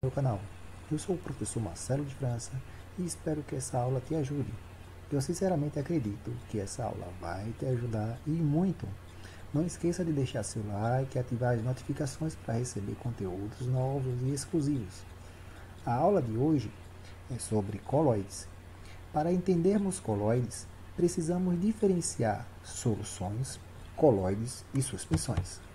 meu canal. Eu sou o professor Marcelo de França e espero que essa aula te ajude. Eu sinceramente acredito que essa aula vai te ajudar e muito. Não esqueça de deixar seu like e ativar as notificações para receber conteúdos novos e exclusivos. A aula de hoje é sobre coloides. Para entendermos coloides, precisamos diferenciar soluções, coloides e suspensões.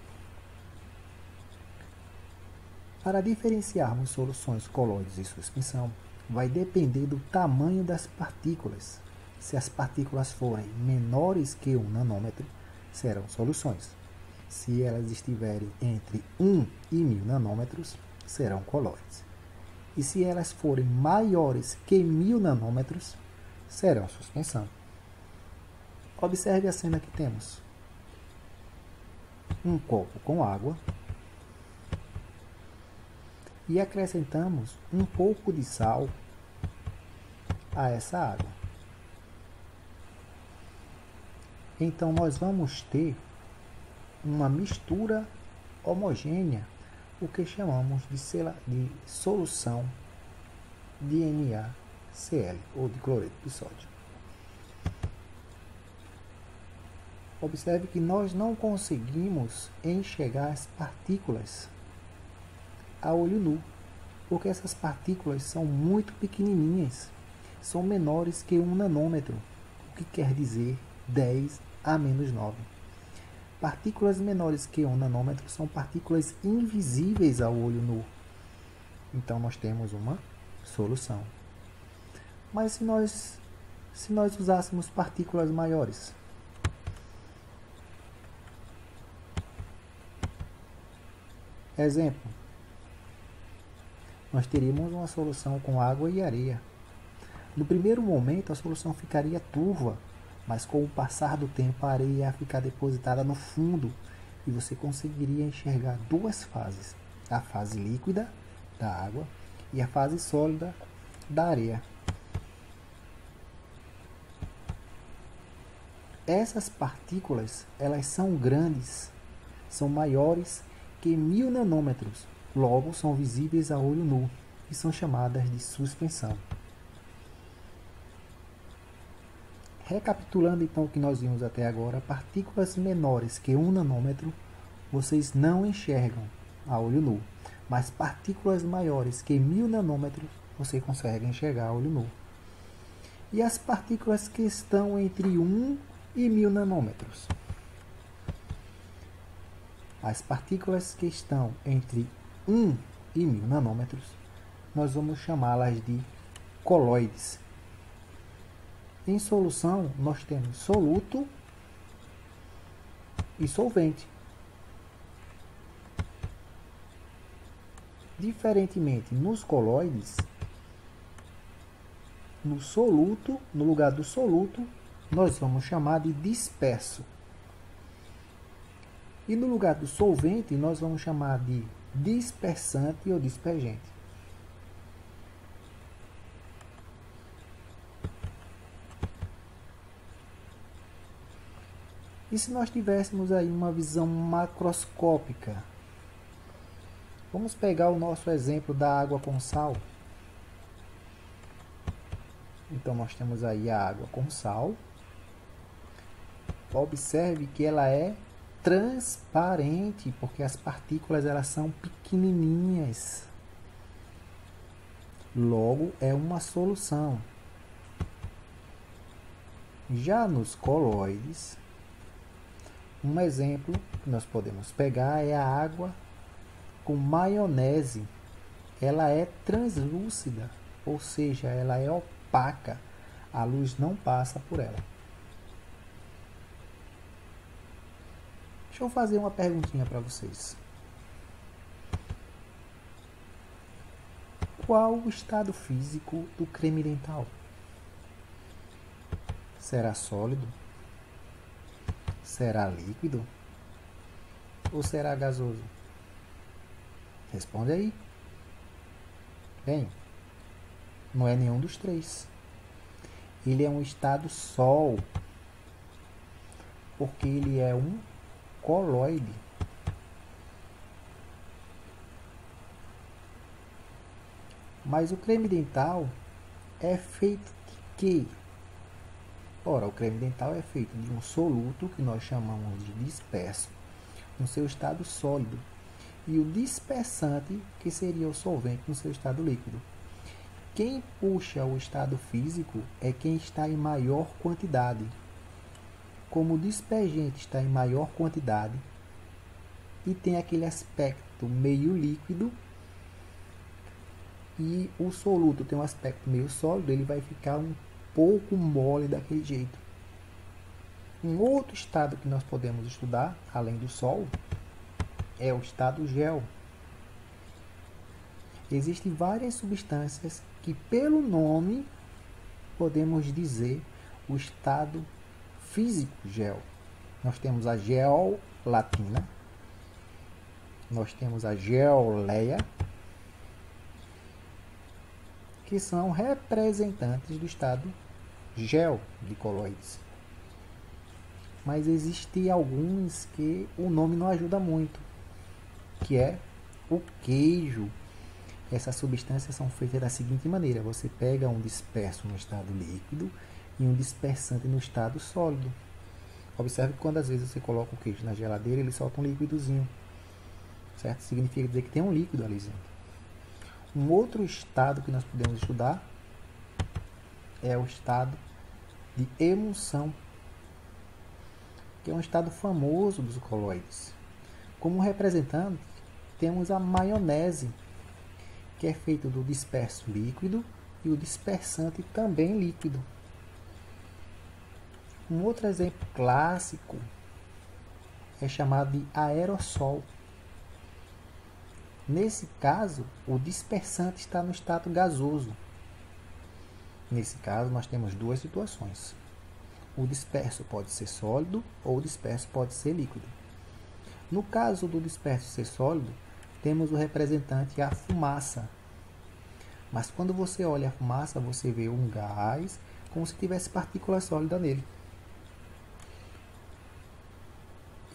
Para diferenciarmos soluções coloides e suspensão, vai depender do tamanho das partículas. Se as partículas forem menores que 1 nanômetro, serão soluções. Se elas estiverem entre 1 e 1000 nanômetros, serão coloides. E se elas forem maiores que 1000 nanômetros, serão suspensão. Observe a cena que temos. Um copo com água e acrescentamos um pouco de sal a essa água. Então nós vamos ter uma mistura homogênea, o que chamamos de solução de NaCl, ou de cloreto de sódio. Observe que nós não conseguimos enxergar as partículas a olho nu, porque essas partículas são muito pequenininhas, são menores que 1 nanômetro, o que quer dizer 10 a menos 9. Partículas menores que 1 nanômetro são partículas invisíveis ao olho nu. Então nós temos uma solução. Mas se nós usássemos partículas maiores? Exemplo, nós teríamos uma solução com água e areia. No primeiro momento, a solução ficaria turva, mas com o passar do tempo, a areia ia ficar depositada no fundo e você conseguiria enxergar duas fases: a fase líquida da água e a fase sólida da areia. Essas partículas, elas são grandes, são maiores que 1000 nanômetros, logo são visíveis a olho nu e são chamadas de suspensão. Recapitulando então o que nós vimos até agora, partículas menores que 1 nanômetro vocês não enxergam a olho nu, mas partículas maiores que 1000 nanômetros você consegue enxergar a olho nu. E as partículas que estão entre 1 e 1000 nanômetros? As partículas que estão entre 1 e 1000 nanômetros, nós vamos chamá-las de coloides. Em solução, nós temos soluto e solvente. Diferentemente, nos coloides, no soluto, no lugar do soluto, nós vamos chamar de disperso. E no lugar do solvente, nós vamos chamar de dispersante ou dispergente. E se nós tivéssemos aí uma visão macroscópica? Vamos pegar o nosso exemplo da água com sal. Então nós temos aí a água com sal. Observe que ela é transparente, porque as partículas elas são pequenininhas. Logo, é uma solução. Já nos coloides, um exemplo que nós podemos pegar é a água com maionese. Ela é translúcida, ou seja, ela é opaca. A luz não passa por ela. Deixa eu fazer uma perguntinha para vocês. Qual o estado físico do creme dental? Será sólido? Será líquido? Ou será gasoso? Responde aí. Bem, não é nenhum dos três. Ele é um estado sol, porque ele é um coloide. Mas o creme dental é feito de quê? Ora, o creme dental é feito de um soluto que nós chamamos de disperso, no seu estado sólido, e o dispersante, que seria o solvente no seu estado líquido. Quem puxa o estado físico é quem está em maior quantidade. Como o dispergente está em maior quantidade e tem aquele aspecto meio líquido, e o soluto tem um aspecto meio sólido, ele vai ficar um pouco mole daquele jeito. Um outro estado que nós podemos estudar, além do sol, é o estado gel. Existem várias substâncias que, pelo nome, podemos dizer o estado físico gel. Nós temos a geolatina, nós temos a geoleia, que são representantes do estado gel de coloides. Mas existem alguns que o nome não ajuda muito, que é o queijo. Essas substâncias são feitas da seguinte maneira: você pega um disperso no estado líquido e um dispersante no estado sólido. Observe que quando às vezes você coloca o queijo na geladeira, ele solta um líquidozinho, certo? Significa dizer que tem um líquido ali dentro. Um outro estado que nós podemos estudar é o estado de emulsão, que é um estado famoso dos coloides. Como representante, temos a maionese, que é feito do disperso líquido e o dispersante também líquido. Um outro exemplo clássico é chamado de aerossol. Nesse caso, o dispersante está no estado gasoso. Nesse caso, nós temos duas situações. O disperso pode ser sólido ou o disperso pode ser líquido. No caso do disperso ser sólido, temos o representante, a fumaça. Mas quando você olha a fumaça, você vê um gás como se tivesse partícula sólida nele.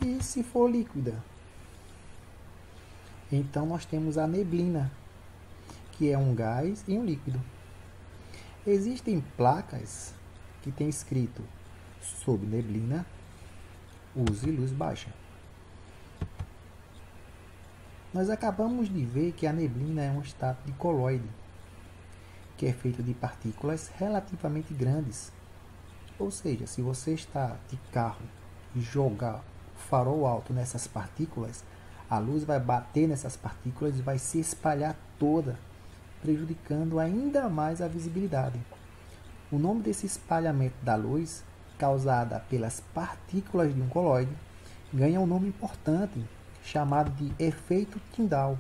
E se for líquida? Então nós temos a neblina, que é um gás e um líquido. Existem placas que tem escrito: sob neblina, use luz baixa. Nós acabamos de ver que a neblina é um estado de coloide, que é feito de partículas relativamente grandes. Ou seja, se você está de carro e jogar o farol alto nessas partículas, a luz vai bater nessas partículas e vai se espalhar toda, prejudicando ainda mais a visibilidade. O nome desse espalhamento da luz, causada pelas partículas de um coloide, ganha um nome importante, chamado de efeito Tyndall.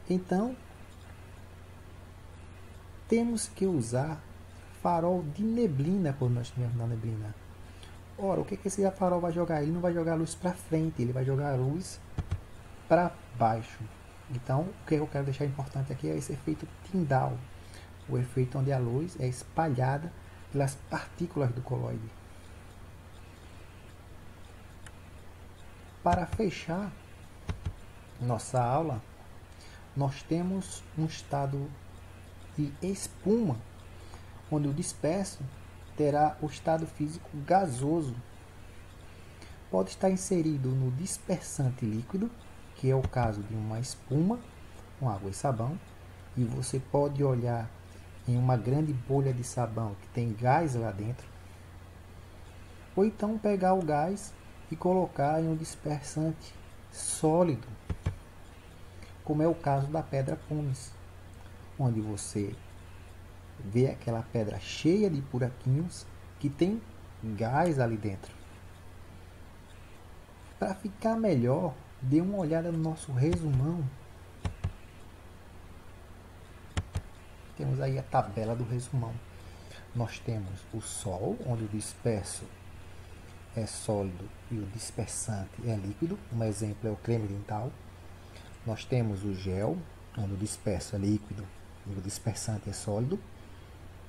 Então, temos que usar farol de neblina quando nós estivermos na neblina. Ora, o que esse farol vai jogar? Ele não vai jogar a luz para frente, ele vai jogar a luz para baixo. Então, o que eu quero deixar importante aqui é esse efeito Tyndall, o efeito onde a luz é espalhada pelas partículas do coloide. Para fechar nossa aula, nós temos um estado de espuma, onde o disperso terá o estado físico gasoso. Pode estar inserido no dispersante líquido, que é o caso de uma espuma, com água e sabão, e você pode olhar em uma grande bolha de sabão que tem gás lá dentro, ou então pegar o gás e colocar em um dispersante sólido, como é o caso da pedra pumice, onde você vê aquela pedra cheia de buraquinhos que tem gás ali dentro. Para ficar melhor, dê uma olhada no nosso resumão. Temos aí a tabela do resumão. Nós temos o Sol, onde o disperso é sólido e o dispersante é líquido. Um exemplo é o creme dental. Nós temos o gel, onde o disperso é líquido e o dispersante é sólido.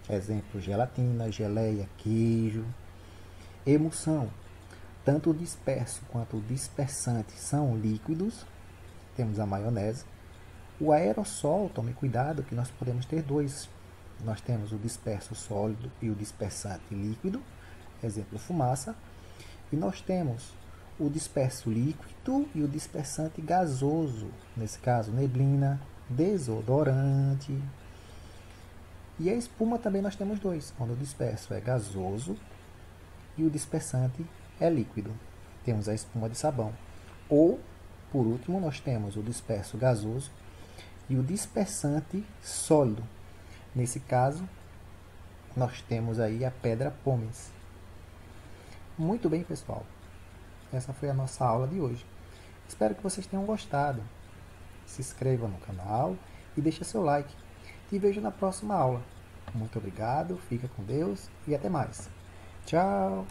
Exemplo: gelatina, geleia, queijo. Emulsão: tanto o disperso quanto o dispersante são líquidos. Temos a maionese. O aerossol, tome cuidado que nós podemos ter dois. Nós temos o disperso sólido e o dispersante líquido, exemplo fumaça, e nós temos o disperso líquido e o dispersante gasoso, nesse caso neblina, desodorante. E a espuma também nós temos dois, onde o disperso é gasoso e o dispersante é líquido. Temos a espuma de sabão. Ou, por último, nós temos o disperso gasoso e o dispersante sólido. Nesse caso, nós temos aí a pedra pómez. Muito bem, pessoal. Essa foi a nossa aula de hoje. Espero que vocês tenham gostado. Se inscreva no canal e deixe seu like. Te vejo na próxima aula. Muito obrigado, fica com Deus e até mais. Tchau!